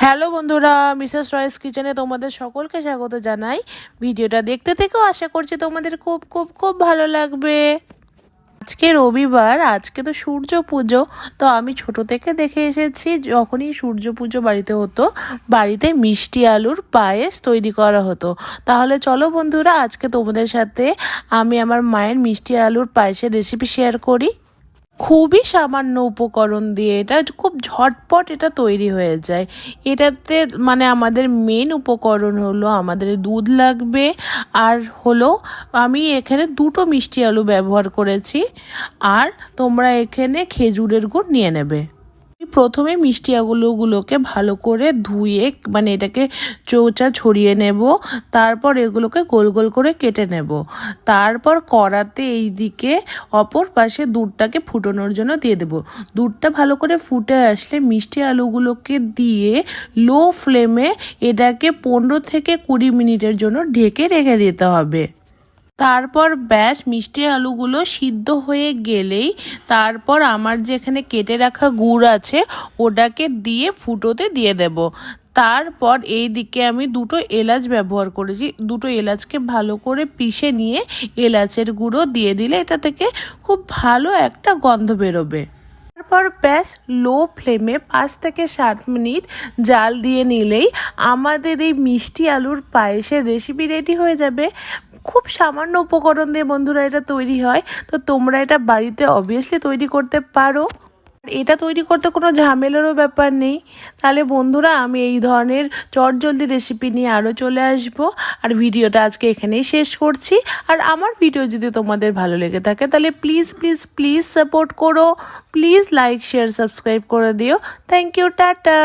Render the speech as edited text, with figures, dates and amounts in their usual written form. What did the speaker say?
Hello বন্ধুরা, Mrs রয়েস কিচেনে তোমাদের সকলকে স্বাগত জানাই। ভিডিওটা দেখতে থেকেও আশা করছি তোমাদের খুব খুব খুব ভালো লাগবে। আজকে রবিবার, আজকে তো সূর্য পুজো। তো আমি ছোট থেকে দেখে এসেছি, যখনই সূর্য পুজো বাড়িতে হতো, বাড়িতে মিষ্টি আলুর পায়েস তৈরি করা হতো। তাহলে চলো বন্ধুরা, আজকে তোমাদের সাথে আমি আমার মায়ের মিষ্টি আলুর পায়েসের রেসিপি শেয়ার করি। খুবই সামান্য উপকরণ দিয়ে এটা খুব ঝটপট এটা তৈরি হয়ে যায়। এটাতে আমাদের মেন উপকরণ হলো আমাদের দুধ লাগবে, আর হলো আমি এখানে 2টো মিষ্টি আলু ব্যবহার করেছি, আর তোমরা এখানে খেজুরের গুড় নিয়ে নেবে। প্রথমে মিষ্টি আলুগুলোকে ভালো করে ধুয়ে এটাকে চৌচা ছড়িয়ে নেব। তারপর এগুলোকে গোল গোল করে কেটে নেব। তারপর কড়াতে এই দিকে অপর পাশে দুধটাকে ফুটানোর জন্য দিয়ে দেব। দুধটা ভালো করে ফুটে আসলে মিষ্টি আলুগুলোকে দিয়ে লো ফ্লেমে এটাকে 15 থেকে 20 মিনিটের জন্য ঢেকে রেখে দিতে হবে। তারপর ব্যাস মিষ্টি আলুগুলো সিদ্ধ হয়ে গেলেই তারপর আমার যেখানে কেটে রাখা গুড় আছে ওটাকে দিয়ে ফুটোতে দিয়ে দেব। তারপর এই দিকে আমি 2টো এলাচ ব্যবহার করেছি। 2টো এলাচকে ভালো করে পিষে নিয়ে এলাচের গুঁড়ো দিয়ে দিলে এটা থেকে খুব ভালো একটা গন্ধ বেরোবে। তারপর ব্যাস লো ফ্লেমে 5 থেকে 7 মিনিট জাল দিয়ে নিলেই আমাদের এই মিষ্টি আলুর পায়েসের রেসিপি রেডি হয়ে যাবে। খুব সামান্য উপকরণ দিয়ে বন্ধুরা এটা তৈরি হয়। তো তোমরা এটা বাড়িতে অবভিয়াসলি তৈরি করতে পারো। এটা তৈরি করতে কোনো ঝামেলারও ব্যাপার নেই। তাহলে বন্ধুরা, আমি এই ধরনের চটজলদি রেসিপি নিয়ে আরও চলে আসব। আর ভিডিওটা আজকে এখানেই শেষ করছি। আর আমার ভিডিও যদি তোমাদের ভালো লেগে থাকে তাহলে প্লিজ প্লিজ প্লিজ সাপোর্ট করো। প্লিজ লাইক শেয়ার সাবস্ক্রাইব করে দিও। Thank you, tata.